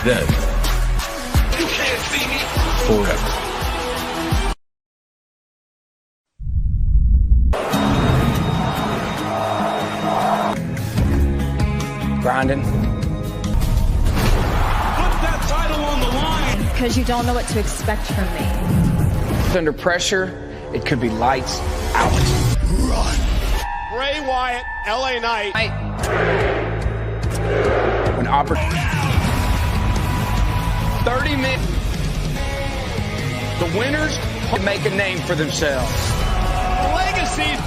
dead. You can't see me forever. Grinding. Put that title on the line. Because you don't know what to expect from me. Under pressure, it could be lights out. Run. Bray Wyatt, LA Knight. When 30 minutes. The winners make a name for themselves. Legacy.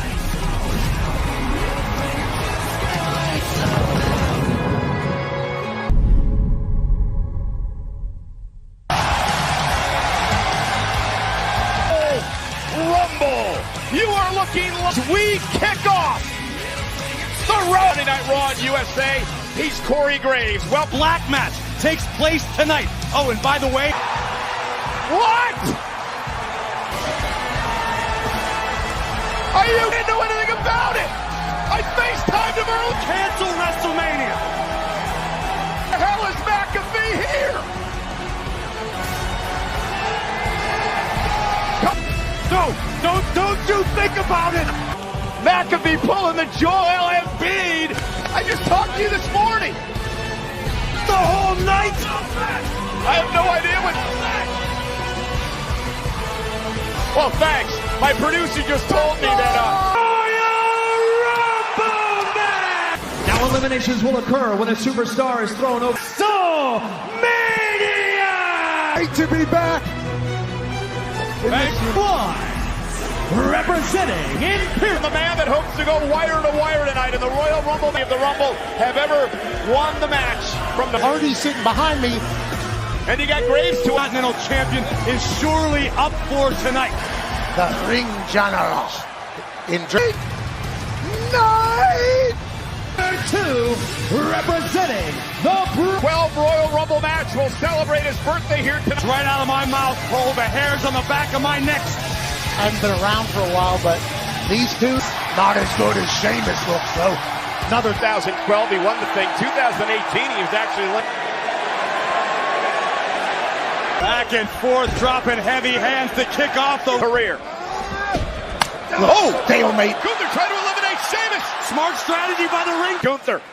Rumble. You are looking. We kick off the Monday Night Raw in USA. He's Corey Graves. Well, Black match takes place tonight. Oh, and by the way, what? You didn't know anything about it. I FaceTimed him early. cancel WrestleMania. The hell is McAfee here? Don't you think about it. McAfee pulling the Joel Embiid. I just talked to you this morning. The whole night. I have no idea what. Well, thanks. My producer just told me that. Now eliminations will occur when a superstar is thrown over. WrestleMania. Great to be back. Representing Imperium. The man that hopes to go wire to wire tonight in the Royal Rumble of the Rumble have ever won the match from the Hardy sitting behind me. And you got Graves to Continental Champion is surely up for tonight. The Ring General in night. Two, representing the 12 Royal Rumble match will celebrate his birthday here tonight. Right out of my mouth, Cole. The hairs on the back of my neck. I haven't been around for a while, but these two, not as good as Sheamus looks, though. Another 2012, he won the thing. 2018, he was actually Back and forth, dropping heavy hands to kick off the career. Stalemate. Gunther trying to eliminate Sheamus. smart strategy by the ring. Gunther.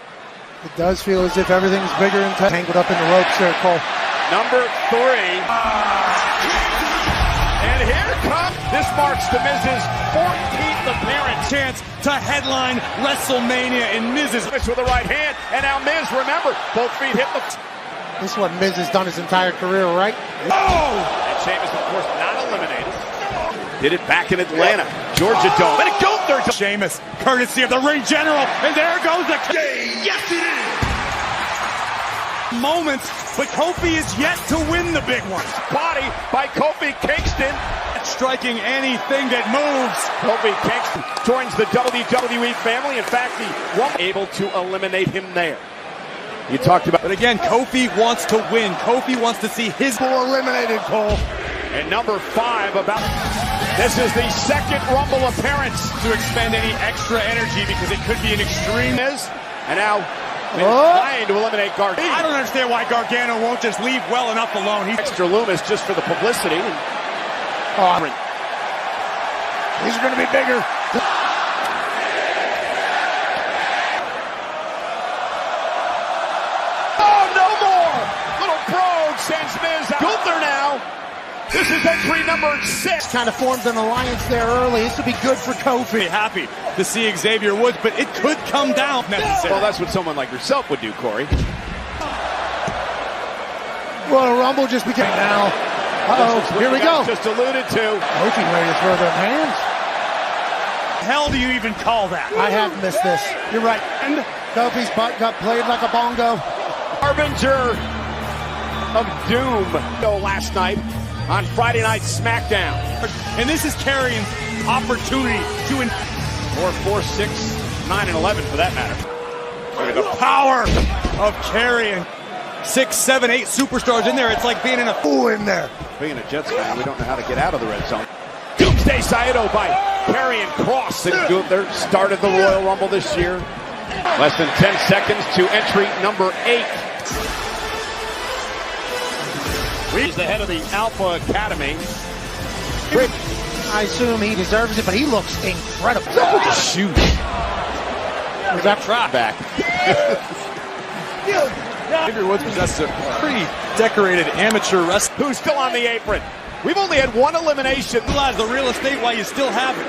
It does feel as if everything's bigger and tangled up in the ropes there, Cole. Number 3. And here comes. This marks the Miz's 14th appearance. Chance to headline WrestleMania in Miz's. With the right hand. And now Miz, remember, both feet hit the. This is what Miz has done his entire career, right? Oh! And Sheamus, of course, not eliminated. Did it back in Atlanta. Georgia Dome. And Gunther. Sheamus, courtesy of the Ring General. And there goes the. Yes, it is. Moments, but Kofi is yet to win the big one. Body by Kofi Kingston. Striking anything that moves. Kofi Kingston joins the WWE family. In fact, he wasn't able to eliminate him there. You talked about. But again, Kofi wants to win. Kofi wants to see his. Eliminated, Cole. And number 5 about. This is the second Rumble appearance. To expend any extra energy because it could be an extreme. And now trying to eliminate Gargano. I don't understand why Gargano won't just leave well enough alone. He's Extra Loomis just for the publicity. These are going to be bigger. Oh, no more! Little Brogue sends Miz out. Gunther now. This is entry number 6. Kind of formed an alliance there early. This would be good for Kofi. happy to see Xavier Woods, but it could come down if necessary. Well, that's what someone like yourself would do, Corey. Royal Rumble just became now. Here we go. Just alluded to. Kofi ready to throw their hands. Hell do you even call that? I have missed this. You're right. And Kofi's butt got played like a bongo. Harbinger of Doom. Last night on Friday Night SmackDown. And this is Karrion's opportunity to 4, 6, 9, and 11 for that matter. look at the power of Karrion. 6, 7, 8 superstars in there. It's like being in a In there. Being a Jets fan, we don't know how to get out of the red zone. Doomsday Saito by Karrion Kross. And Gunther started the Royal Rumble this year. Less than 10 seconds to entry number 8. He's the head of the Alpha Academy. I assume he deserves it, but he looks incredible. Shoot. Was that trot back? Xavier Woods possesses a pretty decorated amateur wrestler. Who's still on the apron? We've only had one elimination. Realize the real estate while you still have it.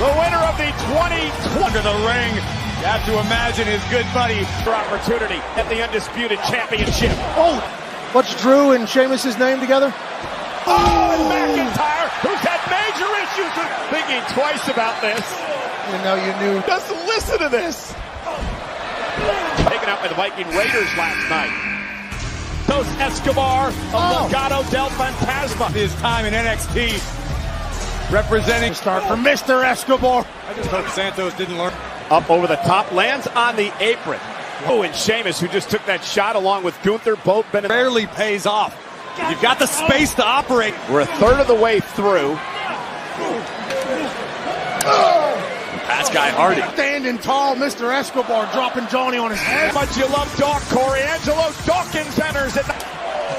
The winner of the 2020 Under the ring, you have to imagine his good buddy. opportunity at the Undisputed Championship. Oh, what's Drew and Sheamus' name together? Oh, and McIntyre, who's had major issues with thinking twice about this. You know you knew. Doesn't listen to this. Taken out by the Viking Raiders last night. Dos Escobar of Legado del Fantasma. His time in NXT representing Start for Mr. Escobar. I just hope Santos didn't learn. Up over the top, lands on the apron. Oh, and Sheamus, who just took that shot along with Gunther, both been in. Rarely pays off. You've got the space to operate. We're a third of the way through. Pass guy Hardy. Standing tall, Mr. Escobar dropping Johnny on his head. But you love Corey. Angelo Dawkins enters it.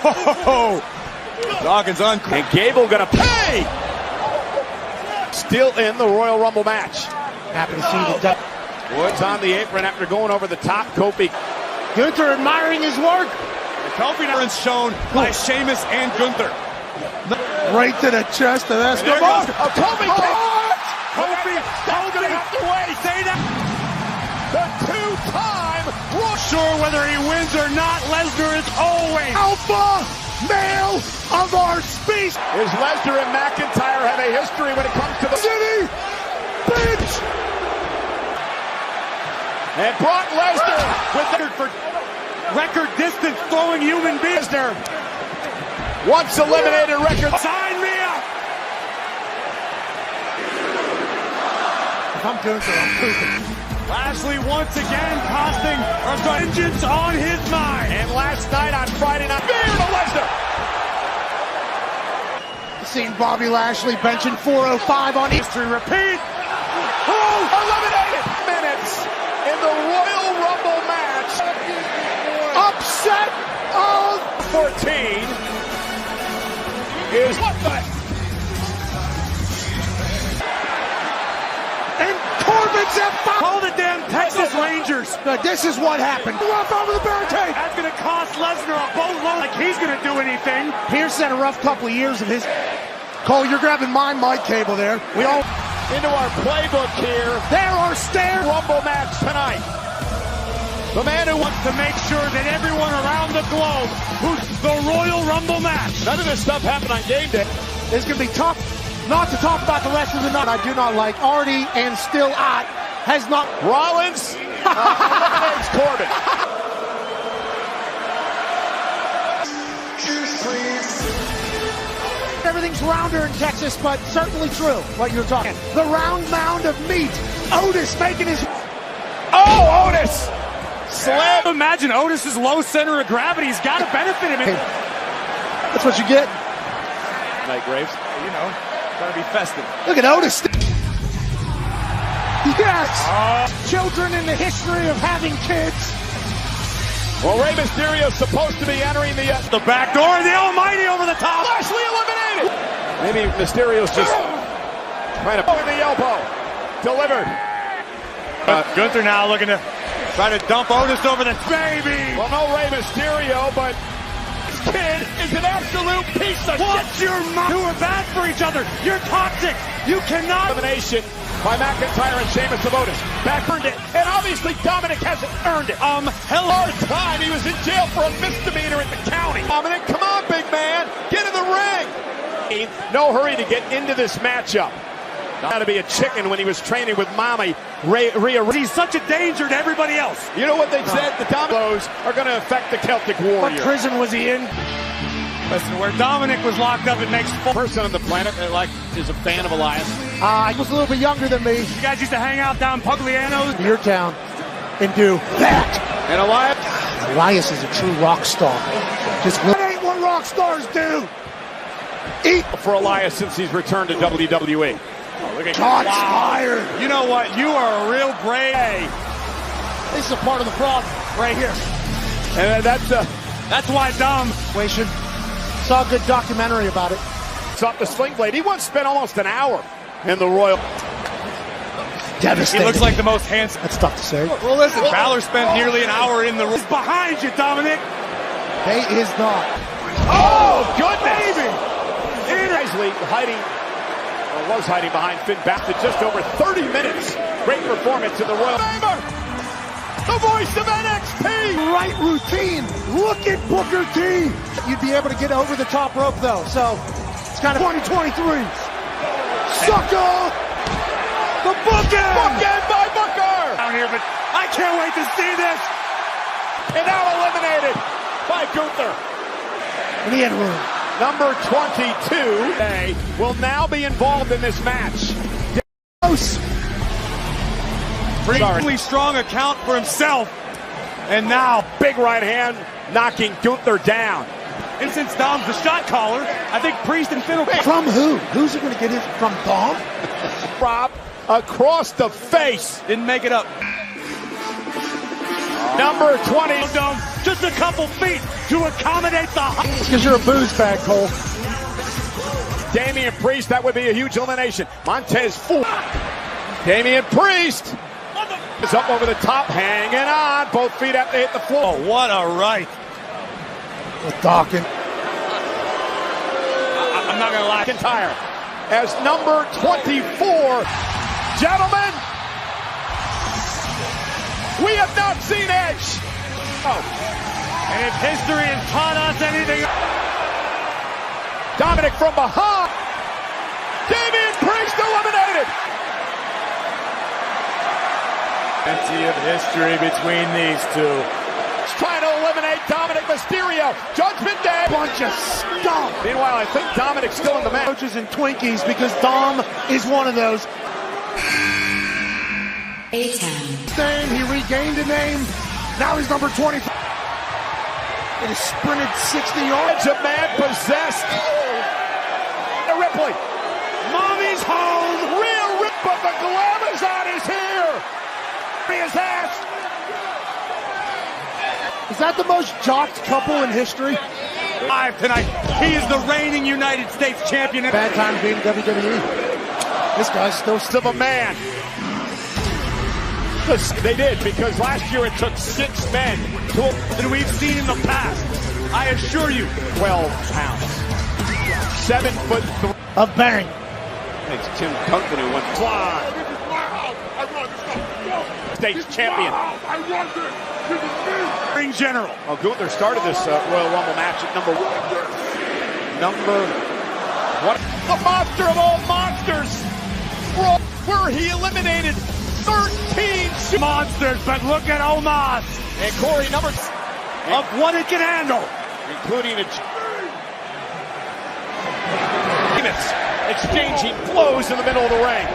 Oh, Dawkins on. And Gable gonna pay. Still in the Royal Rumble match. Happy to see the Woods on the apron after going over the top. Kofi. Gunther admiring his work. Kofi difference shown by Sheamus and Gunther. Right to the chest of Escobar. Kofi. Kofi, Gonna have to wait. say that. The two-time Raw. Sure whether he wins or not, Lesnar is always Alpha male of our species. Is Lesnar and McIntyre have a history when it comes to the City, bitch. And Brock Lesnar with the for record distance throwing human beings. Lesnar once eliminated record. Sign me up. If I'm Gunther, I'm pooping. Lashley once again costing a vengeance on his mind. And last night on Friday night, Bear to Lesnar. Seen Bobby Lashley benching 405 on History repeat. Eliminated minutes in the Royal Rumble match. upset of 14 is what the. And Corbin's at 5. Call the damn Texas Rangers. This is what happened. Rough over the barricade. That's going to cost Lesnar a boatload like he's going to do anything. Pierce had a rough couple of years of his. Cole, you're grabbing my mic cable there. We all Into our playbook here. there are stairs. Rumble match tonight. The man who wants To make sure that everyone around the globe who's the Royal Rumble match. none of this stuff happened on game day. It's going to be tough not to talk about the rest of the night. I do not like Artie and still at has not. Rollins eliminates Corbin. Everything's rounder in Texas, but certainly true what you're talking. The round mound of meat. Otis making his. Oh, Otis! Slam. Imagine Otis's low center of gravity. He's got to benefit him. That's what you get. Night Graves. You know, gotta be festive. Look at Otis. Yes! Children in the history of having kids. Well, Rey Mysterio's supposed to be entering the Back door, the Almighty over the top. Lashley eliminated. Maybe Mysterio's just trying to in the elbow. Delivered. Gunther now looking to try to dump Otis over the baby. Well, no Rey Mysterio, but this kid is an absolute piece of What's shit. your mind? You are bad for each other. You're toxic. You cannot. Elimination by McIntyre and Sheamus of Otis. Back earned it, and obviously Dominic hasn't earned it. Hell, Hard time. He was in jail for a misdemeanor at the county. Dominic, come on, big man. Get in the ring. No hurry to get into this matchup. Got to be a chicken when he was training with Mommy Rhea. he's such a danger to everybody else. You know what they said? The Dominoes are going to affect the Celtic What Warrior. prison was he in? Listen, where Dominic was locked up, it makes four. Person on the planet that is a fan of Elias. He was a little bit younger than me. You guys used to hang out down Pugliano's. Your town and do that. And Elias. Elias is a true rock star. Just that ain't what rock stars do. Eat. For Elias since he's returned to WWE. Look at Shots fired. You know what? You are a real brave. This is a part of the problem right here. And that's That's why Dom. Saw a good documentary about it. It's up the sling blade. He once spent almost an hour in the Royal. Devastating. He looks like the most handsome. That's tough to say. Well, listen, Balor spent nearly an hour in the room. He's behind you, Dominic. He is not. Oh, goodness! Isley hiding, or was hiding behind Finn Balor just over 30 minutes. Great performance in the Royal. The voice of NXT! Right routine. Look at Booker T. You'd be able to get over the top rope, though. So, it's kind of 2023. Sucker! The bookend! Bookend by Booker! Down here, but I can't wait to see this. And now eliminated by Gunther. And he had room. Number 22 will now be involved in this match. Pretty strong account for himself. And now, Big right hand knocking Gunther down. and since Dom's the shot caller, I think Priest and Finn will... From who? Who's he going to get it from, Dom? Drop across the face. Didn't make it up. Number 20. Dom, just a couple feet to accommodate the... Because you're a booze bag, Cole. Damian Priest, that would be a huge elimination. Montez Ford. Damian Priest is up over the top, hanging on. Both feet have to hit the floor. Oh, what a right. With Dawkins. I'm not going to lie. McIntyre as number 24. Gentlemen, we have not seen Edge. Oh. And if history has taught us anything... Dominic from behind. Damian Priest eliminated. Plenty of history between these two. He's trying to eliminate Dominic Mysterio. Judgment Day. Bunch of stuff. Meanwhile, I think Dominic's still in the match. Coaches and Twinkies because Dom is one of those. Name, he regained a name. Now he's number 20. It has sprinted 60 yards. A man possessed. Ripley. Mommy's home. Real rip, but the glamazon is here. His ass. Is that the most jocked couple in history? Live tonight. He is the reigning United States champion. Bad time being WWE. This guy's still Of a man. They did, because last year it took 6 men than we've seen in the past. I assure you. 12 pounds. 7'3". a bang. It's Tim Duncan who went fly. States champion. Ring general. Oh, Gunther started this Royal Rumble match at number 1. The monster of all monsters. Where he eliminated 13 monsters, but look at Omos. And Corey, number of what it can handle. Including a exchanging blows in the middle of the ring.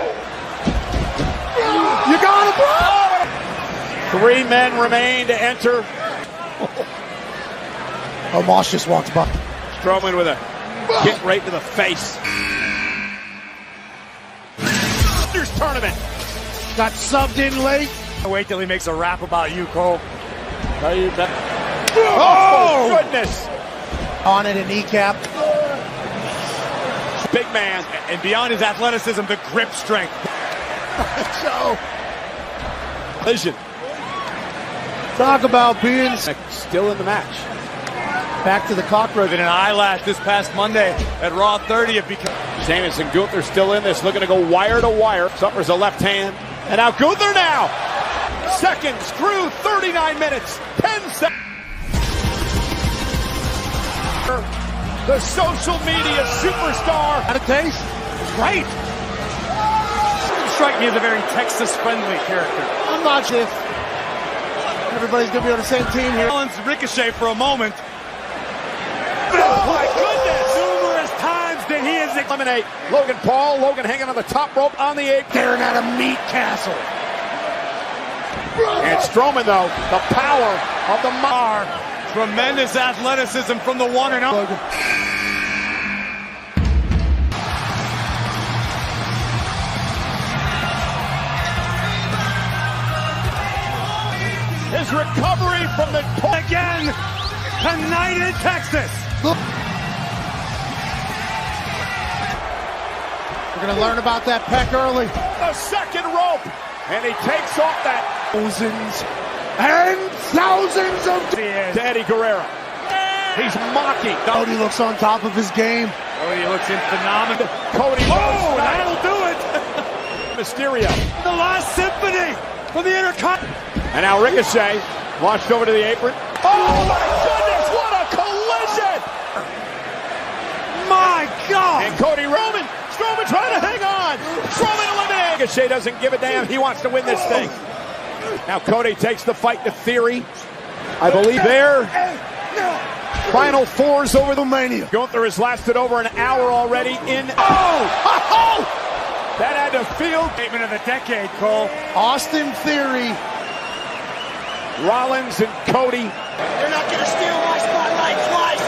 You got it, bro! 3 men remain to enter. Omos just walked by. Strowman with a kick right to the face. Masters tournament. Got subbed in late. Wait till he makes a rap about you, Cole. Oh, goodness. On it, a kneecap. Big man. And beyond his athleticism, the grip strength. So, Vision. talk about being Still in the match. back to the cockroach. An eyelash this past Monday at Raw 30. It became... Sheamus and Gunther still in this, looking to go wire to wire. Suffers a left hand. And now Gunther now. Seconds through 39 minutes. 10 seconds. The social media superstar. Out of taste. Right. Strike me as a very Texas-friendly character. I'm not sure if everybody's going to be on the same team here. Balance Ricochet for a moment. Oh my goodness. Numerous times that he has Eliminate Logan Paul. Logan hanging on the top rope on the apron. Staring at a meat castle. And Strowman, though, the power of the Mar. tremendous athleticism from the one and only. His recovery from the Again, tonight in Texas. Look. We're going to learn about that pec early. The second rope, and he takes off that. Thousands and thousands of To Eddie Guerrero. He's mocking. Cody looks on top of his game. Cody looks in phenomenal. Cody. Oh, that'll do it. Mysterio. The last symphony for the Intercontinental. And now Ricochet launched over to the apron. Oh my goodness, what a collision! My God! And Cody Strowman trying to hang on. Strowman eliminated. Ricochet doesn't give a damn. He wants to win this thing. Now Cody takes the fight to Theory. I believe their final fours over the Mania. Gunther has lasted over an hour already in. Oh! That had to feel. Statement of the decade, Cole. Austin Theory. Rollins and Cody. They're not going to steal my spotlight twice.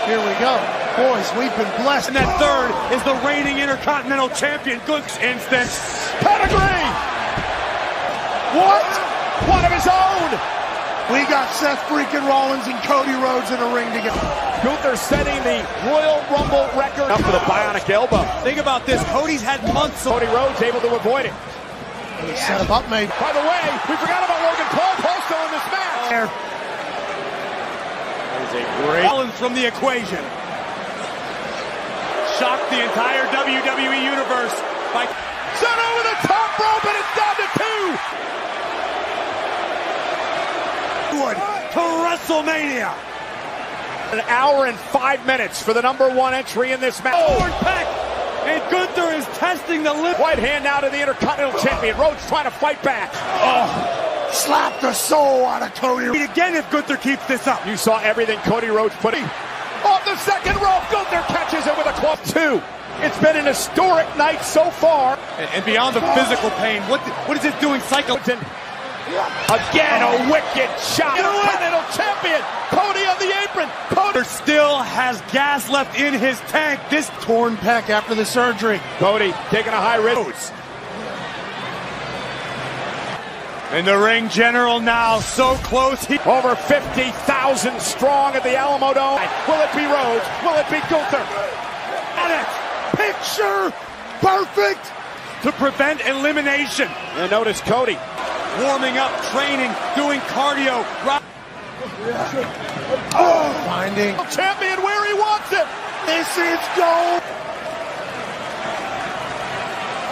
Here we go. Boys, we've been blessed. And that third is the reigning Intercontinental Champion. Good instance. Pedigree! What? One of his own! We got Seth freaking Rollins and Cody Rhodes in a ring together. Gunther setting the Royal Rumble record. Up for the bionic elbow. Think about this. Cody's had months. Cody Rhodes able to avoid it. He set him up, mate. By the way, we forgot about Logan Paul. Paul still in this match. That is a great Rollins from the equation. Shocked the entire WWE universe by Sent over the top rope and it's down to 2. to WrestleMania. An hour and 5 minutes for the #1 entry in this match. Forward peck, and Gunther is testing the lip. White hand now to the Intercontinental Champion. Rhodes trying to fight back. Slap the soul out of Cody. Again, if Gunther keeps this up. You saw everything Cody Rhodes put in. Off the second rope, Gunther catches it with a club 2. It's been an historic night so far. And beyond the physical pain, what is it doing psychologically? Again, a wicked shot. Intercontinental Champion, Cody on the apron. Cody still has gas left in his tank. This Torn pec after the surgery. Cody taking a high risk. And the ring general now so close. Over 50,000 strong at the Alamo Dome. Will it be Rhodes? Will it be Gunther? At it. Picture perfect To prevent elimination. And notice Cody. Warming up, training, doing cardio. finding. Champion where he wants it. This is gold.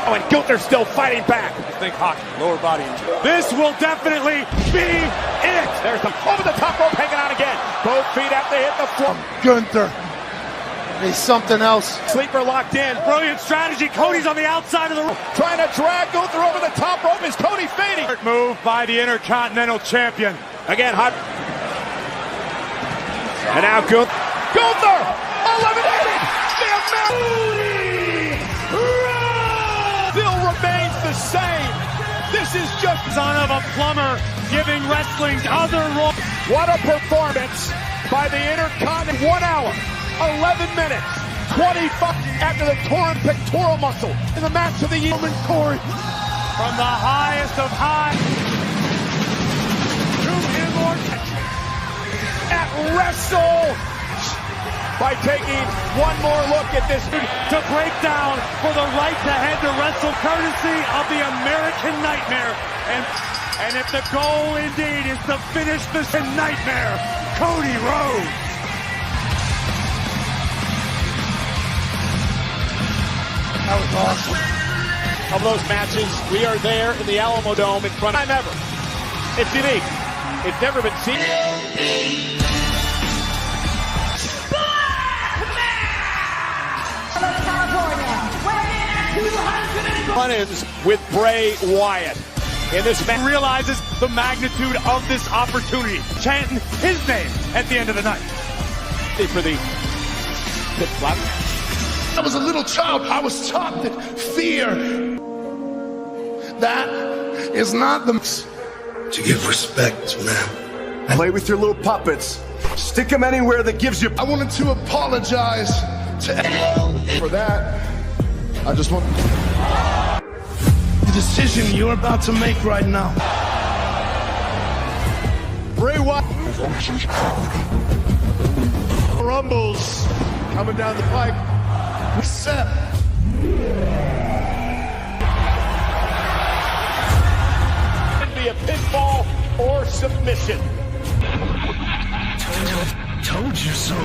Oh, and Gunther's still fighting back. Think hockey, lower body injury. This will definitely be it. There's the over the top rope hanging on again. Both feet have to hit the floor. Gunther. He's something else. Sleeper locked in. Brilliant strategy. Cody's on the outside of the rope. Trying to drag Gunther over the top rope. Is Cody fading? Move by the Intercontinental Champion. Again, hot. And now Gunther eliminated. Still remains the same. This is just Son of a plumber giving wrestling other roles. what a performance by the Intercontinental. 1 hour, 11 minutes, 25 after the torn pectoral muscle in the match of the year. Corey. From the highest of high to immortality. At Wrestle by taking one more look at this To break down for the right to head to wrestle, courtesy of the American Nightmare. And if the goal indeed is to finish this nightmare, Cody Rhodes. That was awesome. of those matches. We are there in the Alamo Dome in front of time ever. It's unique. It's never been seen. Run-ins with Bray Wyatt. In this match, Realizes the magnitude of this opportunity, chanting his name at the end of the night. for the pit flap. I was a little child. I was taught that fear, that is not the... To give respect, man. Play with your little puppets. Stick them anywhere that gives you... I wanted to apologize to for that. I just want... The decision you're about to make right now. Bray Wyatt. Rumbles coming down the pipe. Set. Could be a pinfall or submission. Told you so.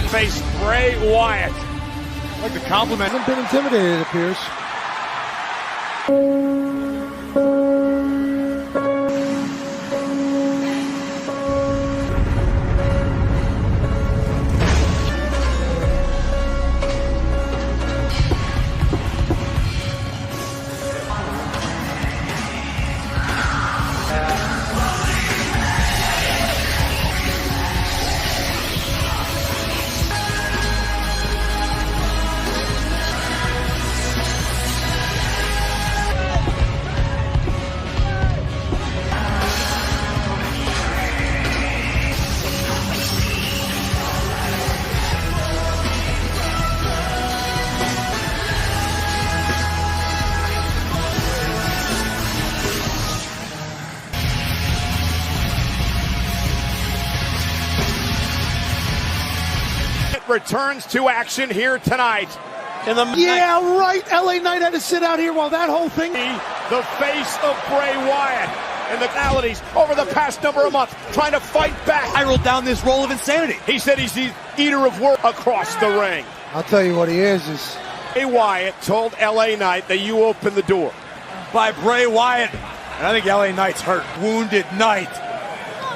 Face Bray Wyatt. I'd like to compliment. Hasn't been intimidated, it appears. Returns to action here tonight. Yeah, right. LA Knight had to sit out here while that whole thing. The face of Bray Wyatt and the realities over the past number of months trying to fight back. I rolled down this roll of insanity. He said he's the eater of work across the ring. I'll tell you what he is. Bray Wyatt told LA Knight that you open the door. By Bray Wyatt. And I think LA Knight's hurt. Wounded Knight.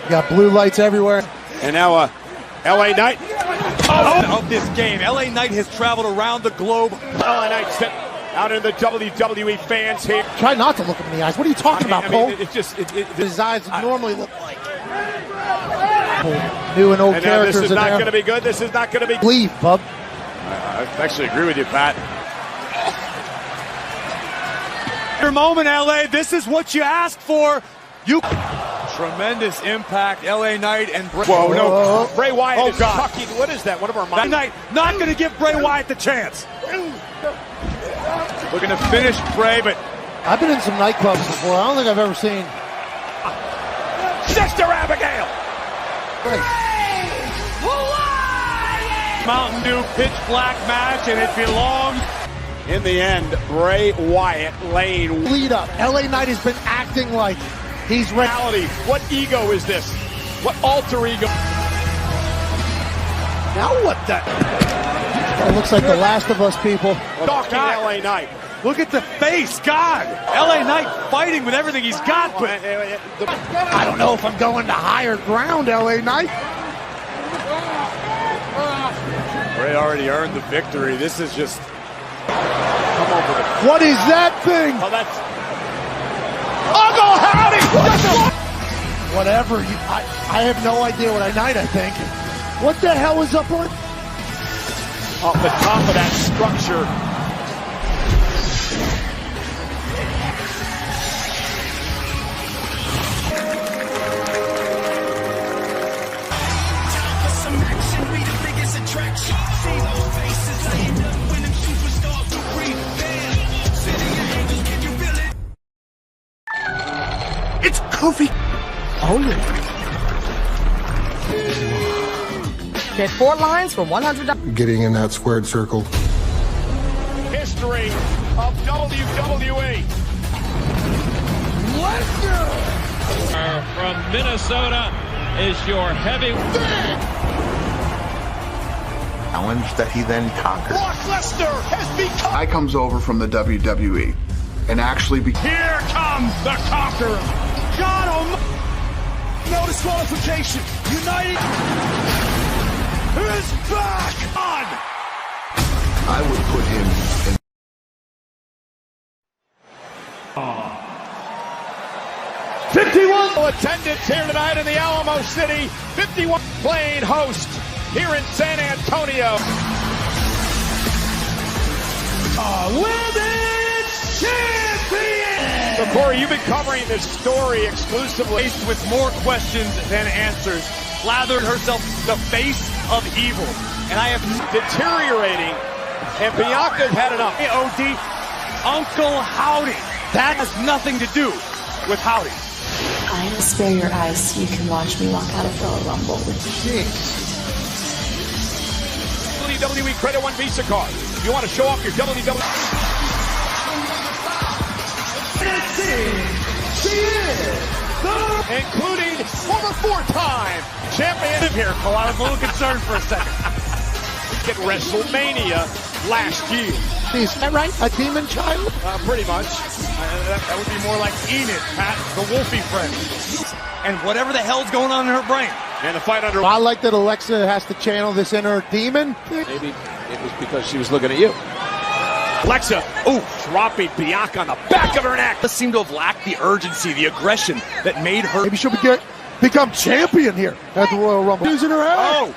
Got blue lights everywhere. And now LA Knight. Of this game. LA Knight has traveled around the globe. LA Knight sent out in the WWE fans here. Try not to look him in the eyes. What are you talking about, Cole? It's just his eyes normally look like new and old characters. This is not going to be good. This is not going to be. Leave, bub. I actually agree with you, Pat. Your moment, LA. This is what you asked for. Tremendous impact, LA Knight and Bray. Whoa, no. Bray Wyatt is tucking. What is that? One of our LA Knight not going to give Bray Wyatt the chance. We're going to finish Bray, but I've been in some nightclubs before. I don't think I've ever seen Sister Abigail. Mountain Dew pitch black match, and it belongs. In the end, Bray Wyatt laying lead up. LA Knight has been acting like he's reality. What ego is this? What alter ego? Now what the? It looks like the Last of Us people. Talking LA Knight. Look at the face, God! LA Knight fighting with everything he's got, but I don't know if I'm going to higher ground, LA Knight. Bray already earned the victory. This is just come over it. What is that thing? Oh, that's Uncle Howdy! Whatever. I have no idea what Knight, I think. What the hell is up on? Off the top of that structure. It's Kofi. Oh, yeah. Get 4 lines for $100. Getting in that squared circle. History of WWE. From Minnesota is your heavy challenge that he then conquered. Brock Lesnar has become. I comes over from the WWE and actually Here comes the Conqueror. God almighty. No disqualification. United is back on. I would put him in. Oh. 51 attendance here tonight in the Alamo City. 51 playing host here in San Antonio. Women's Champion! So Corey, you've been covering this story exclusively. With more questions than answers. Slathered herself the face of evil. And I have deteriorating. And Bianca's had enough. OD, Uncle Howdy. That has nothing to do with Howdy. I will spare your eyes so you can watch me walk out of Royal Rumble with WWE Credit One Visa card. If you want to show off your WWE. Including former four-time champion here, Cole. I was a little concerned for a second. At WrestleMania last year. Is that right? A demon child? Pretty much. That would be more like Enid, Pat, the Wolfie friend. And whatever the hell's going on in her brain. And the fight under. I like that Alexa has to channel this inner demon. Maybe it was because she was looking at you. Alexa, dropping Bianca on the back of her neck. Does seem to have lacked the urgency, the aggression that made her. Maybe she'll become champion here at the Royal Rumble. Using her head. Oh!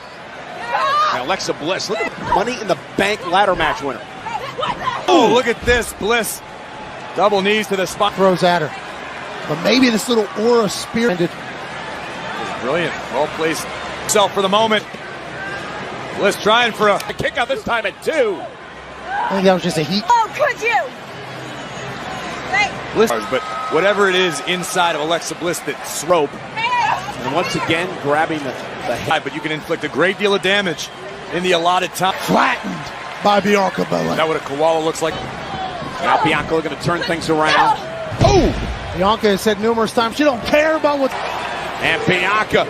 Now Alexa Bliss, look at the Money in the Bank ladder match winner. Oh, look at this, Bliss. Double knees to the spine. Throws at her. But maybe this little aura spear ended. Brilliant. Well placed. Self for the moment. Bliss trying for a kick out this time at 2. I think that was just a heat. Oh, could you? Bliss, but whatever it is inside of Alexa Bliss that's rope. And once again, grabbing the head. But you can inflict a great deal of damage in the allotted time. Flattened by Bianca Belair. That what a koala looks like. Now Bianca looking to turn things around. Oh! Bianca has said numerous times she don't care about what. And Bianca.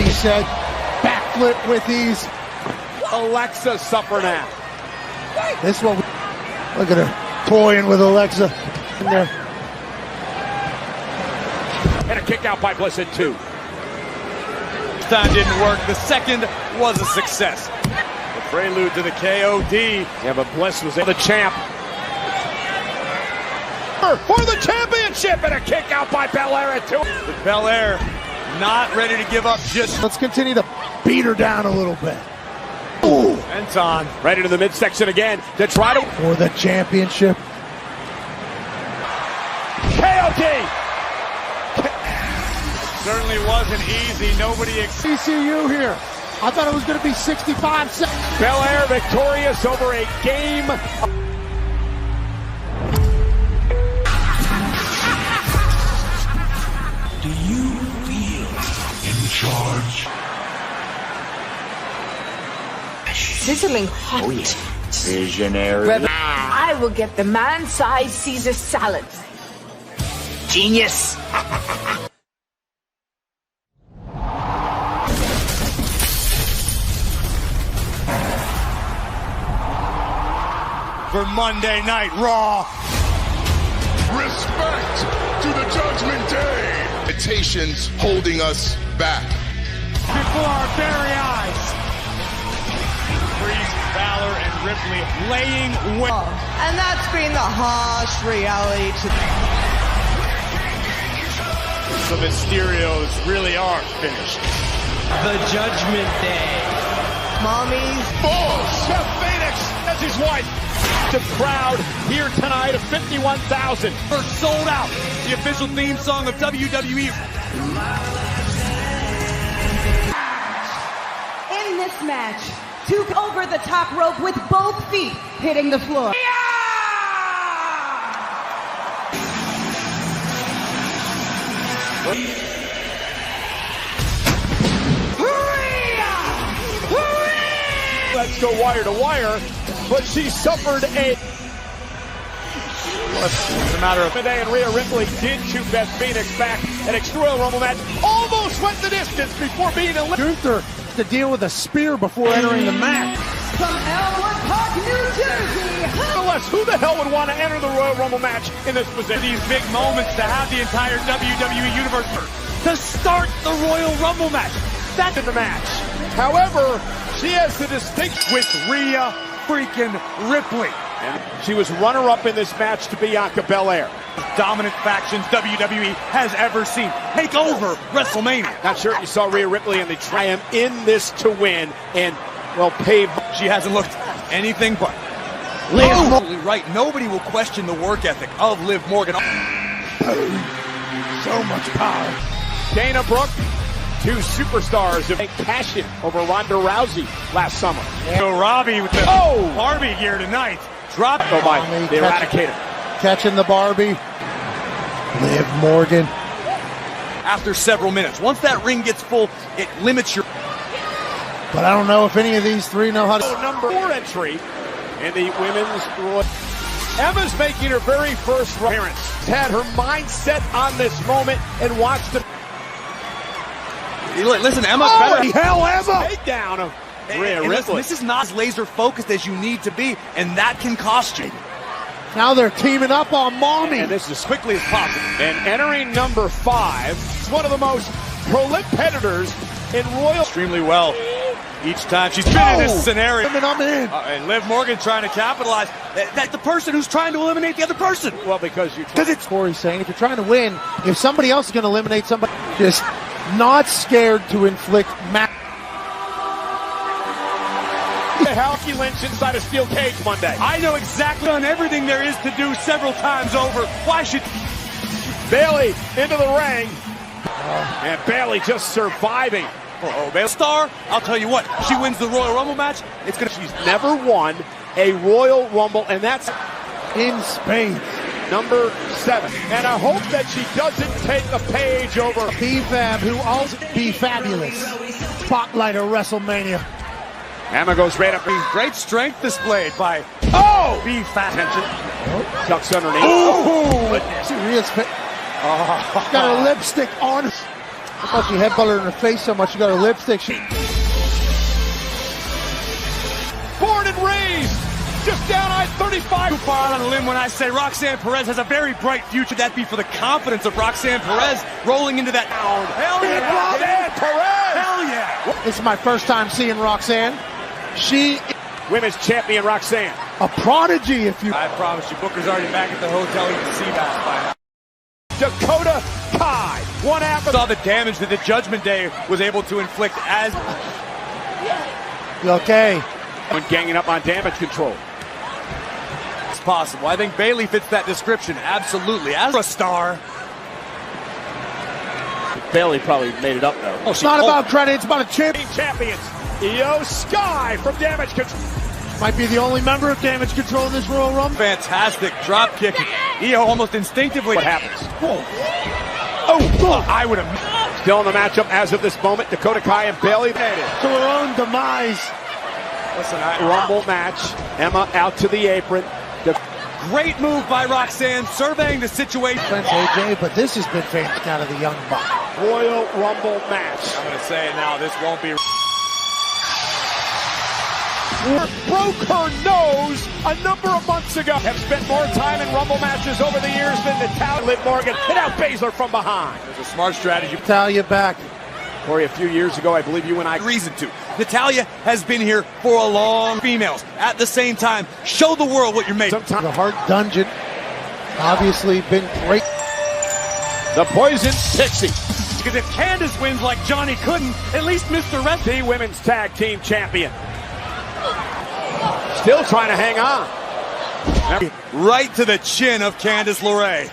He said backflip with ease. Alexa suffer now. This one. Look at her toying with Alexa in there. And a kick out by Bliss at 2. This time didn't work. The second was a success. The prelude to the KOD. Yeah, but Bliss was the champ. For the championship, and a kick out by Belair at 2. But Belair not ready to give up just. Let's continue to beat her down a little bit. Ooh. Anton right into the midsection again to try to. For the championship. KOD. Certainly wasn't easy. Nobody. CCU here. I thought it was going to be 65 seconds. Belair victorious over a game. Do you feel in charge? Sizzling hot. Oh, yeah. Visionary. I will get the man-sized Caesar salad. Genius. For Monday Night Raw. Respect to the Judgment Day. Limitations holding us back. Before our very eyes. Priest, Balor, and Ripley laying well. And that's been the harsh reality to the Mysterios really are finished. The Judgment Day. Mommy's Seth Phoenix as his wife. The crowd here tonight of 51,000. Sold out. The official theme song of WWE. In this match, took over the top rope with both feet hitting the floor. Let's go wire to wire, but she suffered a. What's the matter of today? And Rhea Ripley did shoot Beth Phoenix back at Extreme Royal Rumble match. Almost went the distance before being eliminated. Gunther to deal with a spear before entering the match. From Elmwood Park, New Jersey. Nonetheless, who the hell would want to enter the Royal Rumble match in this position? these big moments to have the entire WWE Universe to start the Royal Rumble match. That's in the match. However, she has the distinction with Rhea freaking Ripley. And she was runner-up in this match to Bianca Belair. Dominant factions WWE has ever seen. Take over WrestleMania. Not sure if you saw Rhea Ripley and the triumph in this to win and, well, paved. She hasn't looked anything but. Absolutely right. Nobody will question the work ethic of Liv Morgan. So much power. Dana Brooke, two superstars of cash-in over Ronda Rousey last summer. So Robbie with the Barbie gear tonight. Drop. Oh my, the Eradicator. Catching the Barbie. Liv Morgan. after several minutes. Once that ring gets full, it limits your... But I don't know if any of these three know how to... Number 4 entry in the women's Royal. Emma's making her very first appearance. Had her mind set on this moment and watched the... Listen, Emma... Hell, Emma! Takedown of Rhea Ripley. This is not as laser focused as you need to be, and that can cost you. Now they're teaming up on Mommy. And this is as quickly as possible. And entering number 5, is one of the most prolific competitors in Royal. Extremely well. Each time she's been in this scenario. I'm in. And Liv Morgan trying to capitalize. That's the person who's trying to eliminate the other person. Well, because it's Corey's saying, if you're trying to win, if somebody else is going to eliminate somebody, just not scared to inflict Becky Lynch inside a steel cage Monday. I know exactly on everything there is to do several times over. Why should... Bayley into the ring. And Bayley just surviving. Bayley star, I'll tell you what, she wins the Royal Rumble match. She's never won a Royal Rumble, and that's in Spain. Number 7. And I hope that she doesn't take a page over B-Fab, who also be fabulous. Spotlight of WrestleMania. Emma goes right up. Great strength displayed by B-Fab. Ducks underneath. See Rhea's face. Got her lipstick on. I thought she headbutted her in her face so much she got her lipstick. Born and raised just down I-35. Too far out on a limb when I say Roxanne Perez has a very bright future. That'd be for the confidence of Roxanne Perez rolling into that. Hell yeah, Roxanne Perez! Hell yeah! This is my first time seeing Roxanne. She women's champion Roxanne. A prodigy, if you... I promise you, Booker's already back at the hotel. You can see that by now. Dakota Kai, one after... Saw the damage that the Judgment Day was able to inflict as... Okay. When ganging up on Damage Control. It's possible. I think Bayley fits that description, absolutely. As a star. Bayley probably made it up, though. It's not about credit, it's about a champion. Champions. Io Sky from Damage Control. Might be the only member of Damage Control in this Royal Rumble. Fantastic drop kick. Io almost instinctively. What happens? I would have. Still in the matchup as of this moment. Dakota Kai and Bayley made it to her own demise. Listen, Rumble match. Emma out to the apron. Great move by Roxanne, surveying the situation. Thanks, AJ, but this has been fantastic out of the Young Buck. Royal Rumble match. I'm going to say it now, this won't be. Broke her nose a number of months ago. Have spent more time in Rumble matches over the years than Natalya. Liv Morgan hit out Baszler from behind. It was a smart strategy. Natalya back. Corey, a few years ago, I believe you and I... Reason to. Natalya has been here for a long... Females, at the same time, show the world what you're made. Sometimes the Hart Dungeon, obviously been great. The Poison Pixie. Because if Candice wins like Johnny couldn't, at least Mr. The Women's Tag Team Champion. Still trying to hang on. Right to the chin of Candice LeRae.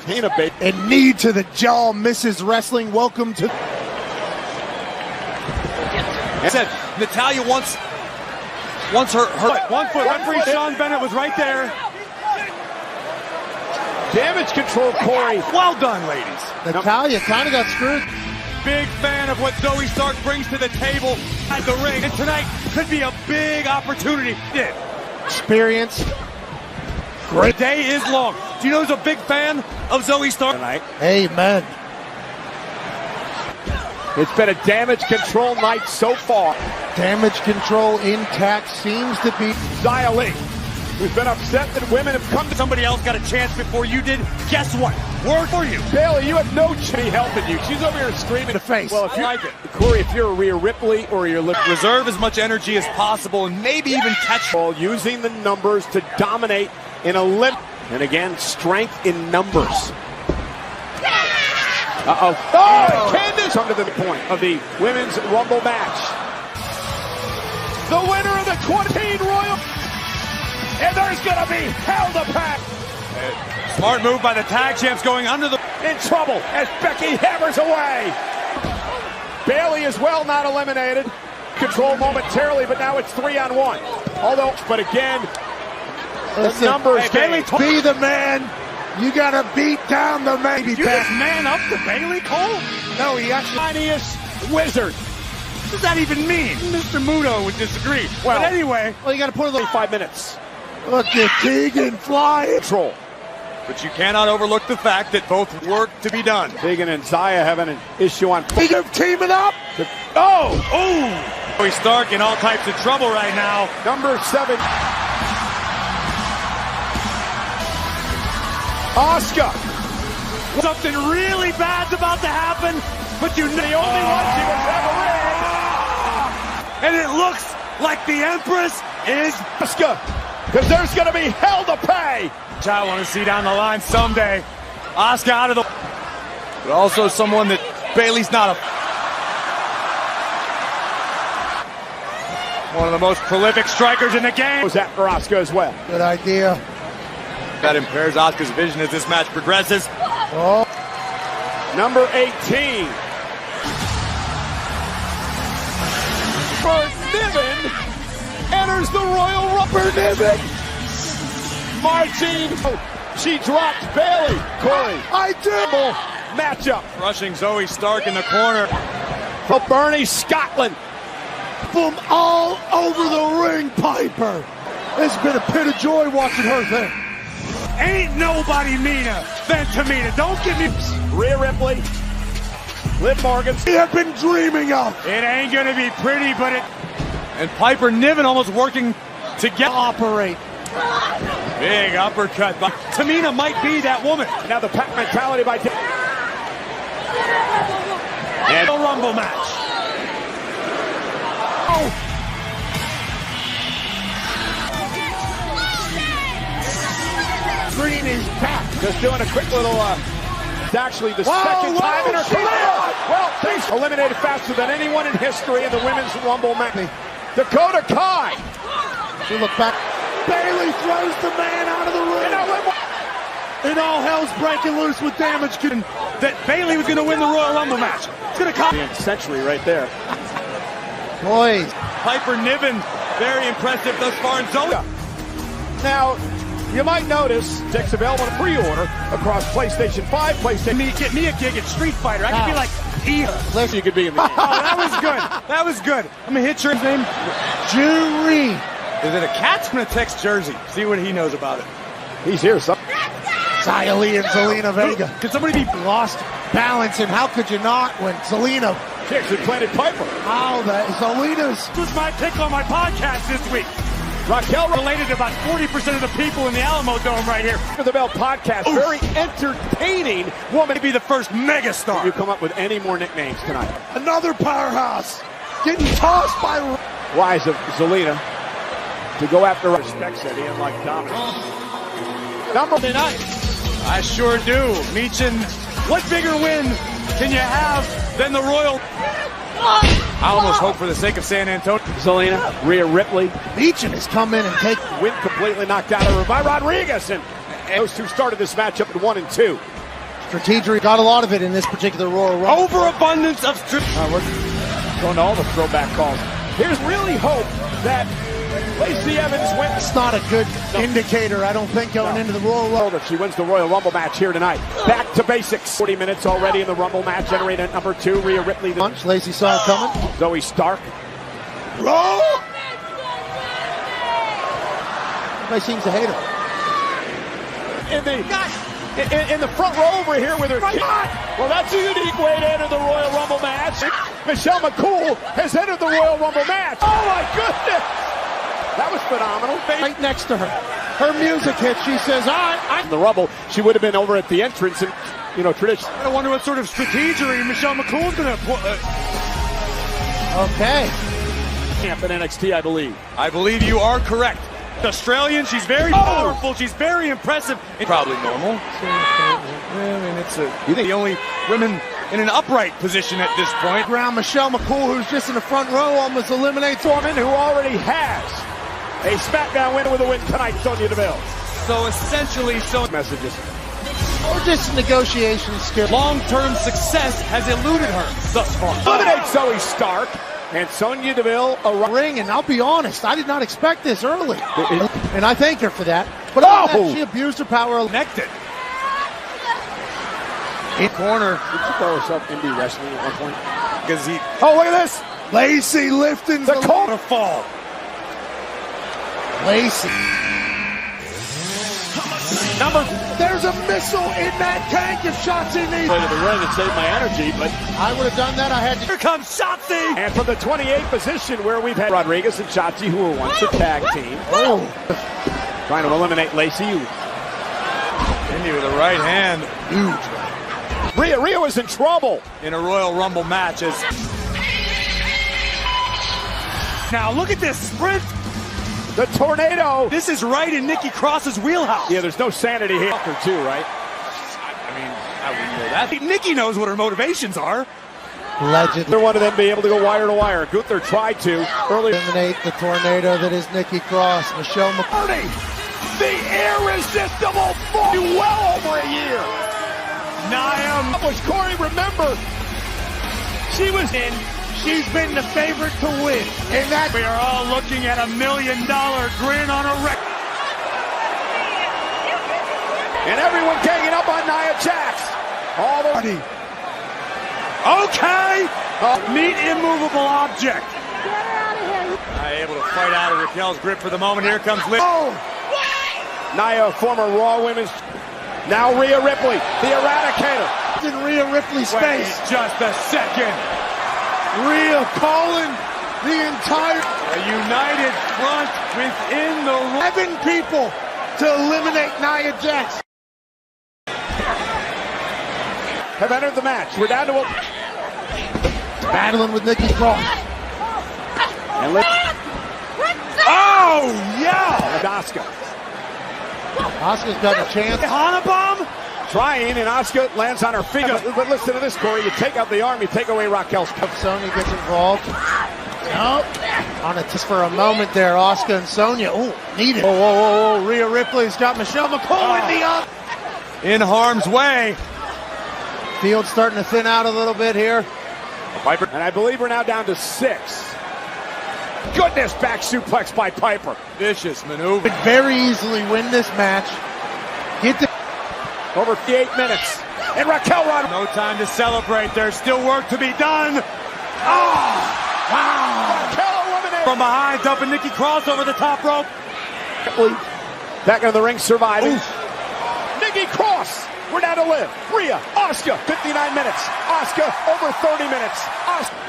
And knee to the jaw, Mrs. Wrestling. Welcome to... Said Natalya wants her 1 foot. Referee Sean Bennett was right there. Damage Control, Corey. Well done, ladies. Natalya kind of got screwed. Big fan of what Zoe Stark brings to the table at the ring, and tonight could be a big opportunity. Experience. Great. The day is long. Do you know who's a big fan of Zoe Stark tonight? Amen. It's been a Damage Control night so far. Damage Control intact seems to be... Xia Li, who's been upset that women have come to... Somebody else got a chance before you did. Guess what? Word for you. Bayley, you have no chance helping you. She's over here screaming. The face. Well, if you like it. Corey, if you're a Rhea Ripley or you're... Reserve as much energy as possible and maybe even catch... Using the numbers to dominate in a limp. And again, strength in numbers. Uh-oh. Oh, Candice under the point of the Women's Rumble match. The winner of the 20 Royal. And there's going to be hell to pack. Smart move by the tag champs going under the... In trouble as Becky hammers away. Bayley as well not eliminated. Control momentarily, but now it's 3-on-1. Although, but again, the numbers. Bayley, be the man. You gotta beat down the man. You just man up to Bailey Cole? No, he actually. Tiniest wizard. What does that even mean? Mr. Muto would disagree. Well, but anyway. Well, you gotta put a little. 5 minutes. Look at Tegan flying. Control. But you cannot overlook the fact that both work to be done. Tegan and Zaya having an issue on. Tegan teaming up. Oh! Zoe Stark in all types of trouble right now. Number 7. Asuka. Something really bad's about to happen, but you know the only one she was ever in. And it looks like the Empress is Asuka, because there's going to be hell to pay. Which I want to see down the line someday. Asuka out of the... But also someone that Bailey's not a... One of the most prolific strikers in the game. Was after Asuka as well. Good idea. That impairs Asuka's vision as this match progresses. Oh. Number 18. Bert Niven enters the Royal Rumble. Niven marching. She drops Bailey. Corey. I do. Matchup. Rushing Zoe Stark in the corner. For Bernie Scotland. Boom all over the ring, Piper. It's been a pit of joy watching her thing. Ain't nobody meaner than Tamina. Don't give me... Rhea Ripley. Liv Morgan. We have been dreaming of. It ain't gonna be pretty, but it... And Piper Niven almost working to get... Operate. Big uppercut. But Tamina might be that woman. Now the pack mentality by... And a Rumble match. Oh! Green is back. Just doing a quick little, it's actually the second time in her career. Well, she's eliminated faster than anyone in history in the Women's Rumble match. Dakota Kai. She looked back. Bailey throws the man out of the ring. And all hell's breaking loose with damage. That Bailey was going to win the Royal Rumble match. It's going to come. Century right there. Boys. Piper Niven, very impressive thus far in Zola. Now, you might notice Dick's available to pre-order across PlayStation 5, PlayStation... Get me a gig at Street Fighter. I could be like... Listen, you could be in the game. Oh, that was good. That was good. I'm going to hit your name. Jury. Is it a cat? I'm going to text Jersey. See what he knows about it. He's here, son. Xia Li and Zelina Vega. Could somebody be lost balance, and how could you not when Zelina kicks and planted Piper? How the Zelina's... This was my pick on my podcast this week. Raquel related to about 40% of the people in the Alamo Dome right here. For the Bell podcast, very entertaining woman. To be the first megastar. You come up with any more nicknames tonight? Another powerhouse getting tossed by... Wise of Zelina to go after respects that he had like dominance. Number 9. I sure do. Meechin, what bigger win can you have than the Royal... I almost hope for the sake of San Antonio. Zelina, Rhea Ripley. Meechin has come in and take... Win completely knocked out of her by Rodriguez. And those two started this matchup at 1 and 2. Strategery got a lot of it in this particular Royal Rumble. Overabundance of... We're going to all the throwback calls. Here's really hope that Lacey Evans wins. It's not a good indicator, I don't think, going into the Royal Rumble. If she wins the Royal Rumble match here tonight. Back to basics. 40 minutes already in the Rumble match. Generated at number 2. Rhea Ripley. Punch. Lacey saw it coming. Zoe Stark. Roll! Everybody seems to hate her. In the front row over here with her. Well, that's a unique way to enter the Royal Rumble match. Michelle McCool has entered the Royal Rumble match. Oh my goodness! That was phenomenal. Right next to her. Her music hits. She says, "I." The Rumble. She would have been over at the entrance, and tradition. I wonder what sort of strategery Michelle McCool's going to put. Okay. Camp in NXT, I believe. I believe you are correct. Australian, she's very powerful, she's very impressive. Probably normal. I mean, it's the only women in an upright position at this point. Ground Michelle McCool, who's just in the front row, almost eliminates Foreman, who already has a SmackDown winner with a win tonight, Sonya Deville. So essentially, messages. Or just negotiation skills. Long-term success has eluded her thus far. Eliminate Zoe Stark. And Sonya Deville a ring, and I'll be honest, I did not expect this early. And I thank her for that. But she abused her power. Connected. In corner. Did you call yourself indie wrestling at one point? Because he. Oh, look at this. Lacey lifting the call to fall. Lacey. There's a missile in that tank if Shotzi needs. To the ring and save my energy, but I would have done that. I had to. Here comes Shotzi. And from the 28th position where we've had Rodriguez and Shotzi, who were once a tag team. Oh. Trying to eliminate Lacey. Into the right hand. Huge. Rhea was in trouble in a Royal Rumble match. Now look at this sprint. The tornado. This is right in Nikki Cross's wheelhouse. Yeah, there's no sanity here. Too, right? I mean, I wouldn't know that. Nikki knows what her motivations are. Legend. They wanted them to be able to go wire to wire. Gunther tried to earlier. Eliminate the tornado that is Nikki Cross. Michelle McCartney. The irresistible force. Well over a year. Nia was Corey, remember? She was in. She's been the favorite to win. And that we are all looking at $1 million grin on a record. And everyone ganging up on Nia Jax. All the way. Okay. Meet immovable object. Able to fight out of Raquel's grip for the moment. Here comes Liv. Oh. Nia, former Raw Women's. Now Rhea Ripley, the Eradicator. In Rhea Ripley's space. Wait just a second. Rhea calling the entire a united front within the 11 people to eliminate Nia Jax. Have entered the match. We're down to a battling with Nikki Cross. And oh yeah! And Asuka. Asuka's got a chance. Hana bomb. Trying, and Asuka lands on her feet. But listen to this, Corey. You take out the arm, you take away Raquel's. Sonya gets involved. Nope. On it just for a moment there, Asuka and Sonya. Oh, need it. Oh. Rhea Ripley's got Michelle McCool in the up. In harm's way. Field's starting to thin out a little bit here. Piper. And I believe we're now down to 6. Goodness, back suplex by Piper. Vicious maneuver. Could very easily win this match. Get the over 8 minutes. And Raquel run. No time to celebrate. There's still work to be done. Oh! Wow! Raquel eliminated. From behind, dumping Nikki Cross over the top rope. Back into the ring, surviving. Oof. Nikki Cross. We're down to Liv. Rhea, Asuka, 59 minutes. Asuka, over 30 minutes. Asuka.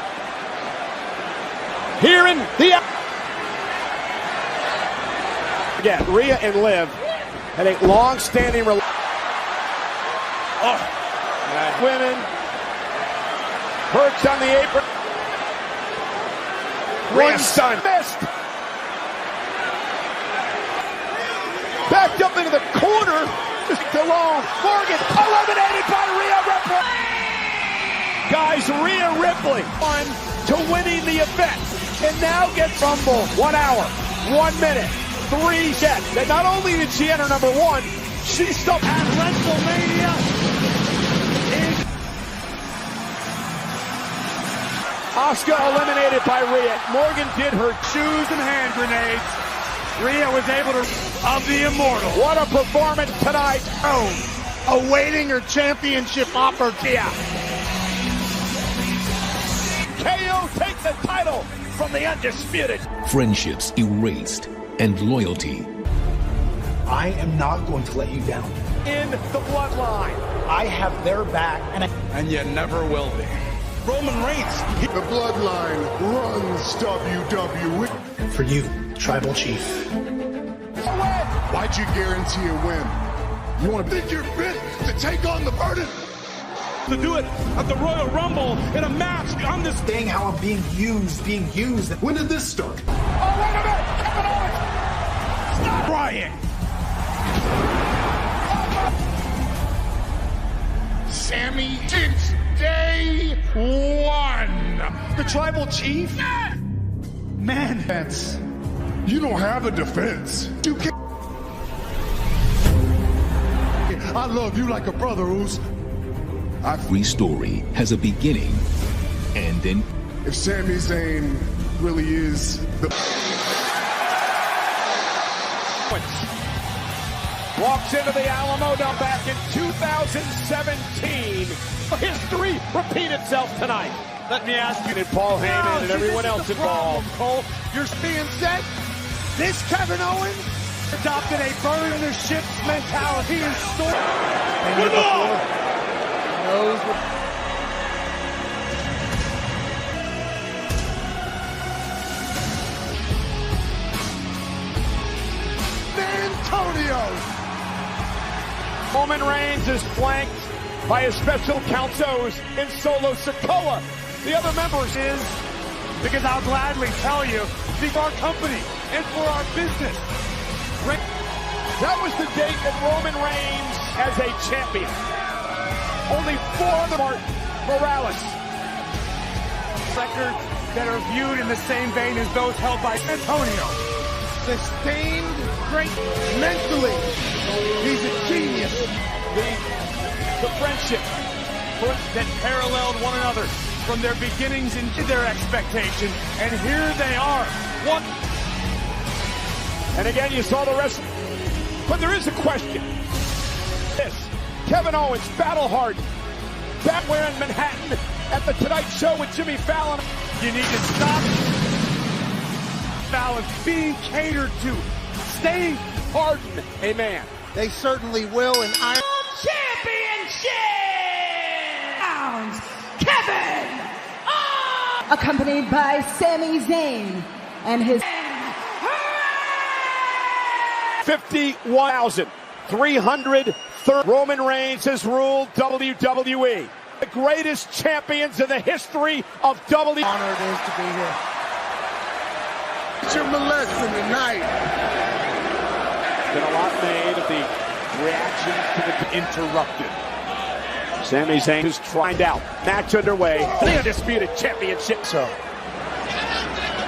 Here in the... Again, Rhea and Liv had a long-standing relationship. Women perched on the apron. One stun. Missed. Backed up into the corner. Just alone. Morgan eliminated by Rhea Ripley. Guys, Rhea Ripley on to winning the event. And now gets Rumble. 1 hour, 1 minute, 3 sets. And not only did she enter number 1, she stopped at WrestleMania. Asuka eliminated by Rhea. Morgan did her shoes and hand grenades. Rhea was able to of the immortal. What a performance tonight. Oh, awaiting her championship opportunity. KO takes the title from the Undisputed. Friendships erased and loyalty. I am not going to let you down. In the bloodline. I have their back. And you never will be. Roman Reigns. The bloodline runs WWE. For you, Tribal Chief. Why'd you guarantee a win? You want to think you're fit to take on the burden? To do it at the Royal Rumble in a match on this thing, how I'm being used. When did this start? Oh, wait a minute! Kevin Owens! Stop! Brian! Sammy since day 1. The Tribal Chief? Man. Defense. You don't have a defense. You can't. I love you like a brother, Oos. Every story has a beginning and an... If Sami Zayn really is the... walks into the Alamo Dome back in 2017. History repeat itself tonight. Let me ask you, and Paul Heyman and everyone else involved. Cole, you're being said, this Kevin Owens adopted a burn the ships mentality and story. Good on! Knows what... Antonio! Roman Reigns is flanked by his special counsels in Solo Sikoa. The other members is because I'll gladly tell you, for our company and for our business. That was the date that Roman Reigns as a champion. Only 4 on the mark. Morales. Records that are viewed in the same vein as those held by Antonio. Sustained great mentally. He's a genius. The friendship that paralleled one another from their beginnings into their expectation. And here they are. One. And again, you saw the rest. But there is a question. This, Kevin Owens, battle-hardened, back where in Manhattan at the Tonight Show with Jimmy Fallon. You need to stop Fallon being catered to. Stay hardened. Amen. They certainly will. And Championship! Kevin Owens! Accompanied by Sami Zayn and his 51,330. Roman Reigns has ruled WWE. The greatest champions in the history of WWE. Honor it is to be here. You're molesting tonight. Been a lot made of the reactions to the interrupted. Sami Zayn is trying out. Match underway. The undisputed championship. So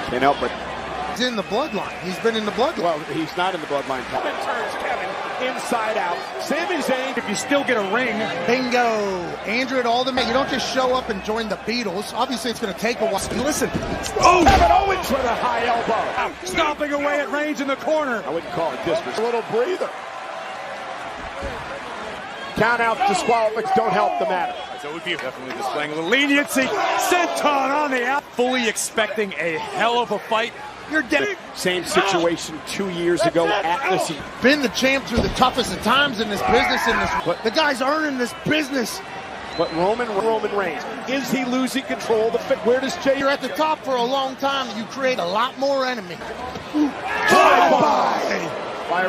can't help but. He's in the bloodline. He's been in the bloodline. Well, he's not in the bloodline. Kevin turns Kevin inside out. Sami Zayn, if you still get a ring. Bingo. Andrew at all the men. You don't just show up and join the Beatles. Obviously, it's going to take a while. Listen. Oh! Kevin Owens with a high elbow. Stomping away at Reigns in the corner. I wouldn't call it disrespect. A little breather. Count out disqualifications don't help the matter. So it would be definitely displaying a little leniency. Senton on the out. Fully expecting a hell of a fight. You're dead. Same situation 2 years ago at this. Been the champ through the toughest of times in this business. The guy's earning this business. But Roman Reigns, is he losing control? Where does Jay? You're at the top for a long time. You create a lot more enemies. By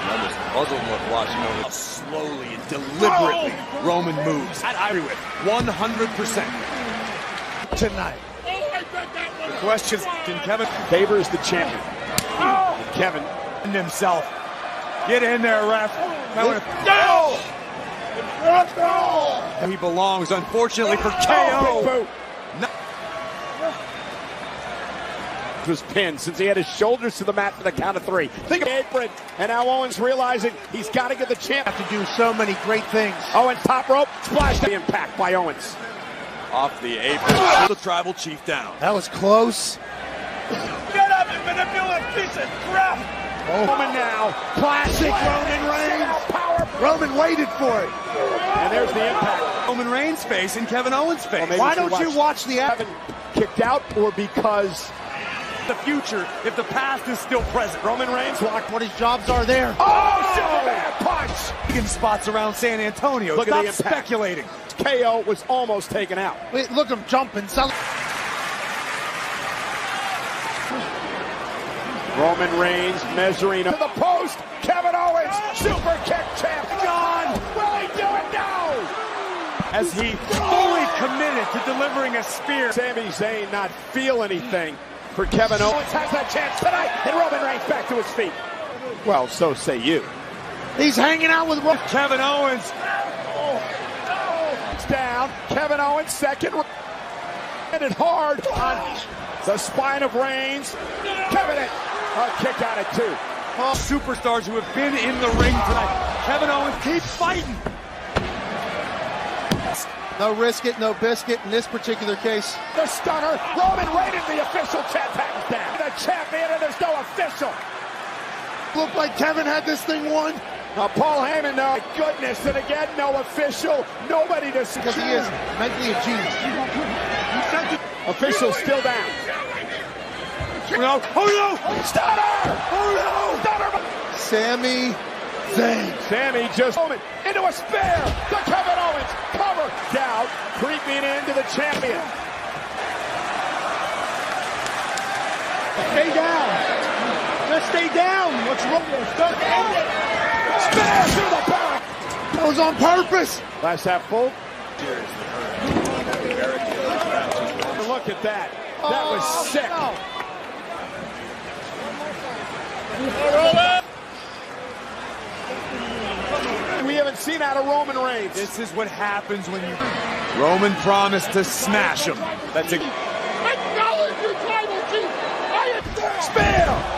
I'm just puzzled with watching over how slowly and deliberately Roman moves. I agree with 100% tonight. The question is, can Kevin favors the champion? Kevin and himself. Get in there, ref. No! He belongs, unfortunately, for KO. Was pinned since he had his shoulders to the mat for the count of 3. Think of the apron, and now Owens realizing he's got to get the champ. Have to do so many great things. Owens top rope, splash the impact by Owens. Off the apron, the tribal chief down. That was close. Get up and manipulate piece of crap. Roman now, classic Roman Reigns. Roman waited for it. And there's the impact. Roman Reigns' face and Kevin Owens' face. Why don't you watch the Kevin kicked out, or because the future, if the past is still present? Roman Reigns locked what his jobs are there. Oh, Superman punch! In spots around San Antonio. Look Stop at the impact. speculating. KO was almost taken out. Wait, look him jumping. Roman Reigns measuring to the post. Kevin Owens, super kick champ. John, will he do it now? As he fully committed to delivering a spear. Sami Zayn not feel anything for Kevin Owens. Has that chance tonight, and Roman Reigns back to his feet. Well, so say you. He's hanging out with Kevin Owens. It's down. Kevin Owens second. And it hard on the spine of Reigns. Kevin it. A kick out at 2. Superstars who have been in the ring tonight. Kevin Owens keeps fighting. No risk it, no biscuit in this particular case. The stunner. Roman Reigns, the official champ, hands down. The champion, and there's no official. Looked like Kevin had this thing won. Paul Heyman, no. Goodness, and again, no official. Nobody to see. Because he is mentally a genius. Official still down. No. Oh no! Stunner! Oh no! Stunner! Sami Zayn. Sami just into a spear to Kevin Owens. Cover down, creeping into the champion. Stay down. Just stay down. What's wrong with us? Spear through the back. That was on purpose. Last half full. Look at that. That was sick. No. We haven't seen out of Roman Reigns. This is what happens when you... Roman promised to smash him. That's a... Acknowledge your tribal chief. Spear!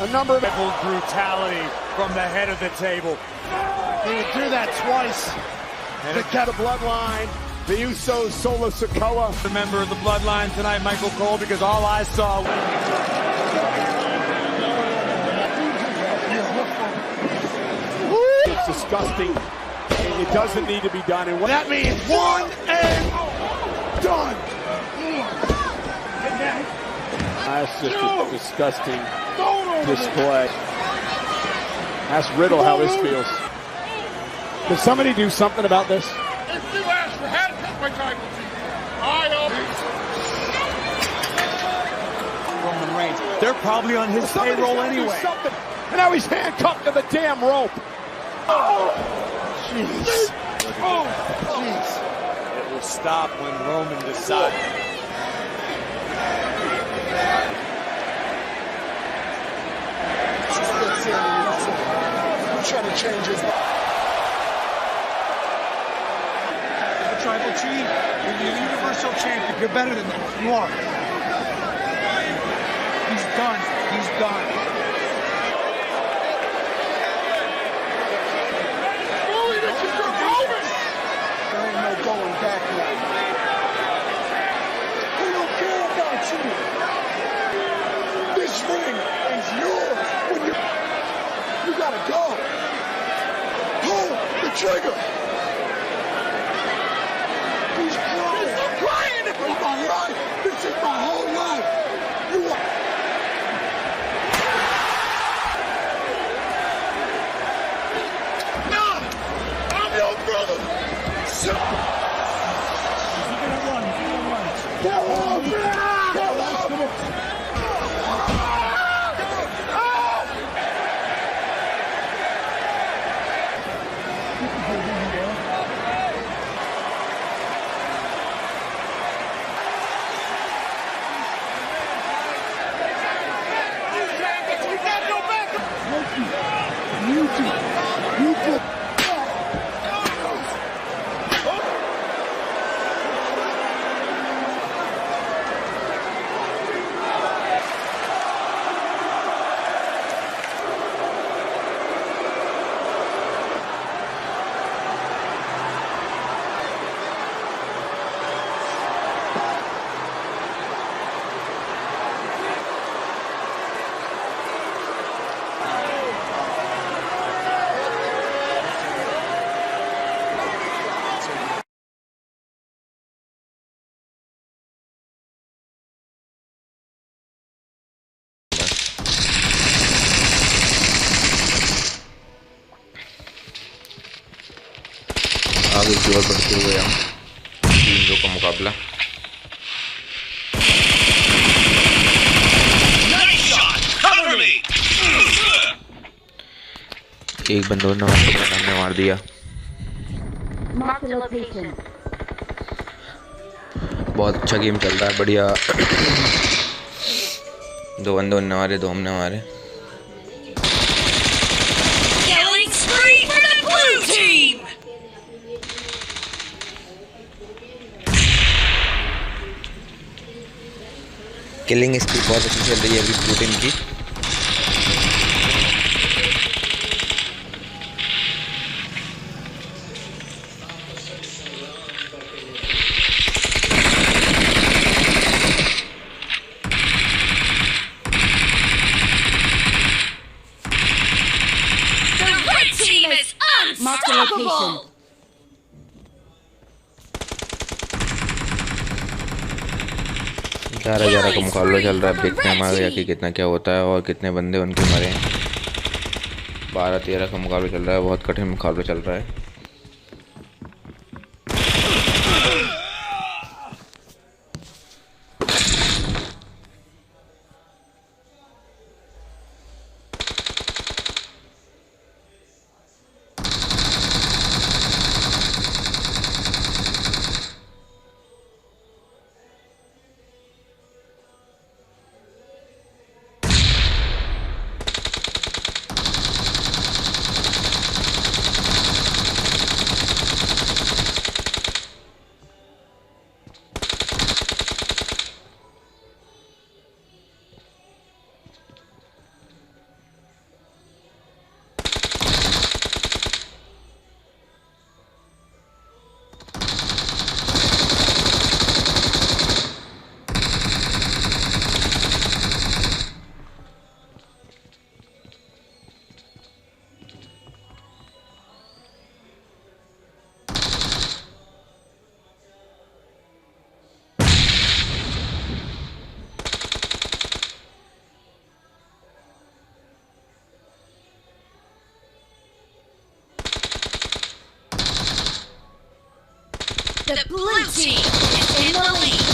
A number of brutality from the head of the table. He would do that twice. And to cut the bloodline, the Usos, Solo Sikoa. The member of the bloodline tonight, Michael Cole, because all I saw... It's disgusting. It doesn't need to be done. And that means one and done. That's just a disgusting display. Ask Riddle how this feels. Can somebody do something about this? If you ask for handcuff my tribal chief, Roman Reigns. They're probably on his payroll anyway. And now he's handcuffed to the damn rope. Oh, jeez. Oh, jeez. It will stop when Roman decides. I'm trying to change his life. The tribal chief, you're the universal champion. You're better than that. You are. He's done. He's done. There ain't no going back now. We don't care about you. This ring is yours. When you gotta go. Pull the trigger. He's crying. I'm crying. This is my life. This is my whole life. You are. Nah, I'm your brother. So. He's gonna run. He's gonna run. Kill him. Kill him. आगे की ओर बढ़ते हुए हम टीमों का मुकाबला एक बंदों ने हमने मार दिया। बहुत अच्छा गेम चल रहा है, बढ़िया। दो बंदों ने मारे, दो हमने मारे। किलिंग स्पीड बहुत अच्छी चल रही है अभी ब्लू टीम की। location. 11-11 का मुकाबला चल रहा है। अब देखते हैं हमारे आगे कितना क्या होता है और कितने बंदे उनके मरे। 12-13 का मुकाबला चल रहा है। बहुत कठिन मुकाबला चल रहा है। The blue team is in the lead.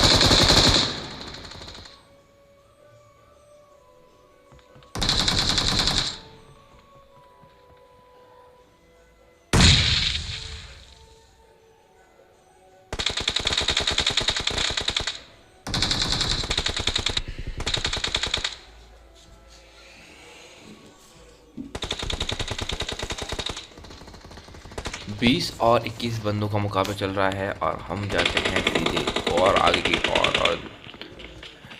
बीस और 21 बंदों का मुकाबला चल रहा है और हम जाते हैं सीधे और आगे की और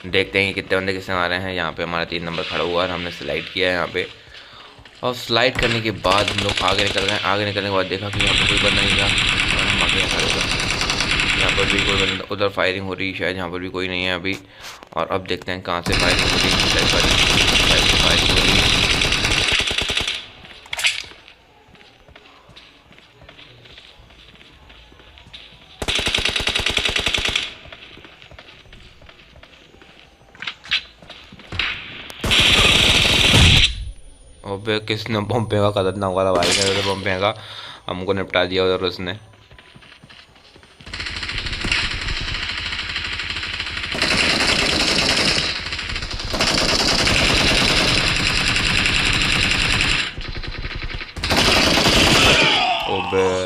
देखते हैं कि कितने बंदे किससे आ रहे हैं। यहाँ पे हमारा 3 नंबर खड़ा हुआ है। हमने स्लाइड किया है यहाँ पे और स्लाइड करने के बाद हम लोग आगे निकल गए। आगे निकलने के बाद देखा कि यहाँ पर कोई बंदा नहीं था और हम आगे खड़े हुए। यहाँ पर भी कोई बंदा, उधर फायरिंग हो रही है शायद, यहाँ पर भी कोई नहीं है अभी। और अब देखते हैं कहाँ से फायरिंग हो रही है। फायरिंग हो रही है। अबे किसने बम फेंका? खतरनाक वाला भाई ने बम फेंका, हमको निपटा दिया उधर उसने। अबे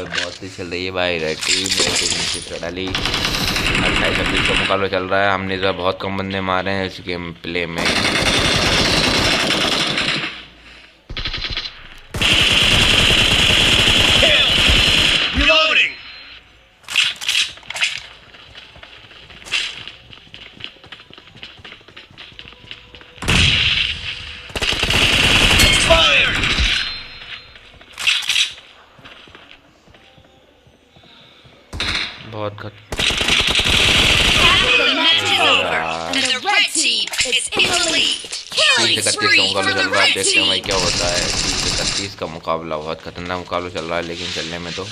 बहुत ही चल रही है भाई रेड टीम नीचे डाली। 28-26 का मुकाबला चल रहा है। हमने इधर बहुत कम बंदे मारे हैं इस गेम प्ले में। बहुत देखते हैं भाई क्या होता है। 30-31 का मुकाबला, बहुत खतरनाक मुकाबला चल रहा है लेकिन चलने में तो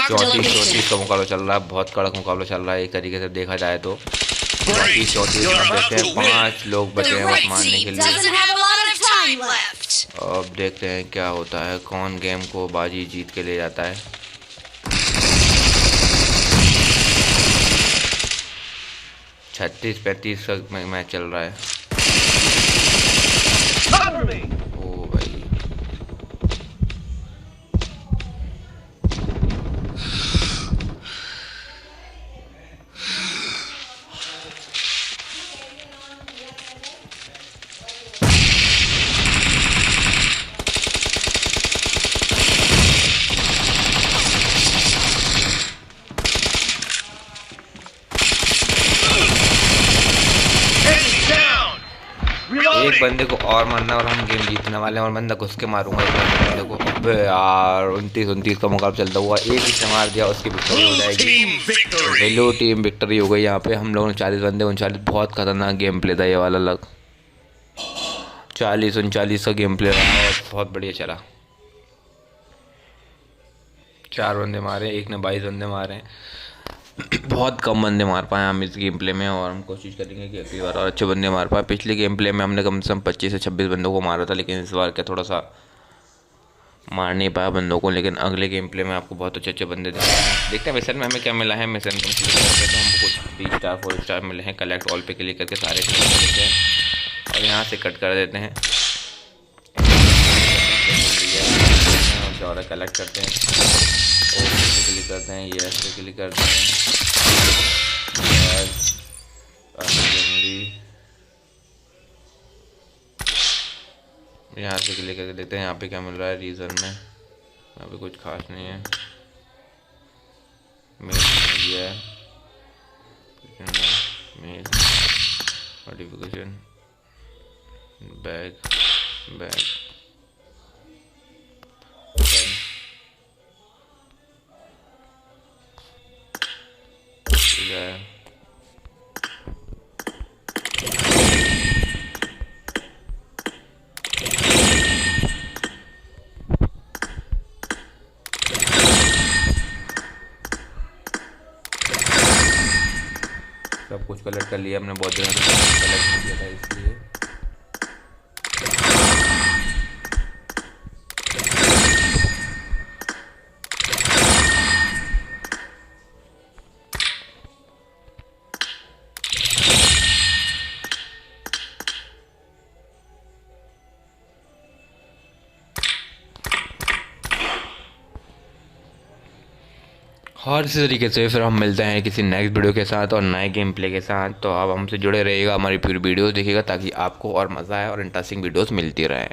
चौंतीस का मुकाबला चल रहा है। बहुत कड़क मुकाबला चल रहा है एक तरीके से देखा जाए तो। 34 देखते हैं 5 लोग बचे हैं बस मारने के लिए। अब देखते हैं क्या होता है, कौन गेम को बाजी जीत के ले जाता है। छत्तीस 35 का मैच चल रहा है। ओ भाई बंदे को और मारना और हम गेम जीतने वाले हैं और बंदा घुस के मारूंगा इस बंदे को। अबे यार 29-29 का मुकाबला चलता हुआ, एक ही से मार दिया, उसकी विक्ट्री हो जाएगी। हेलो टीम विक्ट्री हो गई यहाँ पे। हम लोगों ने 40 बंदे 39, बहुत खतरनाक गेम प्ले था ये वाला लग। 40-39 का गेम प्ले रहा और बहुत बढ़िया चला। 4 बंदे मारे, एक ने 22 बंदे मारे। बहुत कम बंदे मार पाए हम इस गेम प्ले में और हम कोशिश करेंगे कि अगली बार और अच्छे बंदे मार पाए। पिछले गेम प्ले में हमने कम से कम 25 से 26 बंदों को मारा था, लेकिन इस बार क्या थोड़ा सा मार नहीं पाया बंदों को। लेकिन अगले गेम प्ले में आपको बहुत अच्छे बंदे देखते हैं। मिशन में हमें क्या मिला है, मिशन कंप्लीट करके तो हमको कुछ 3 स्टार 4 स्टार मिले हैं। कलेक्ट ऑल पे क्लिक करके सारे क्लिक कर देते हैं और यहाँ से कट कर देते हैं और कलेक्ट करते हैं, क्लिक करते हैं, ये ऐसे क्लिक करते हैं, यहाँ से क्लिक करके देखते हैं यहाँ पे क्या मिल रहा है। रीज़न में यहाँ पे कुछ खास नहीं है, मेल है, मेल नोटिफिकेशन, बैग बैग सब कुछ कलेक्ट कर लिया हमने, बहुत दिनों से कलेक्ट नहीं किया था इसलिए। और इसी तरीके से फिर हम मिलते हैं किसी नेक्स्ट वीडियो के साथ और नए गेम प्ले के साथ। तो आप हमसे जुड़े रहिएगा, हमारी पूरी वीडियोस देखिएगा ताकि आपको और मज़ा आए और इंटरेस्टिंग वीडियोस मिलती रहे।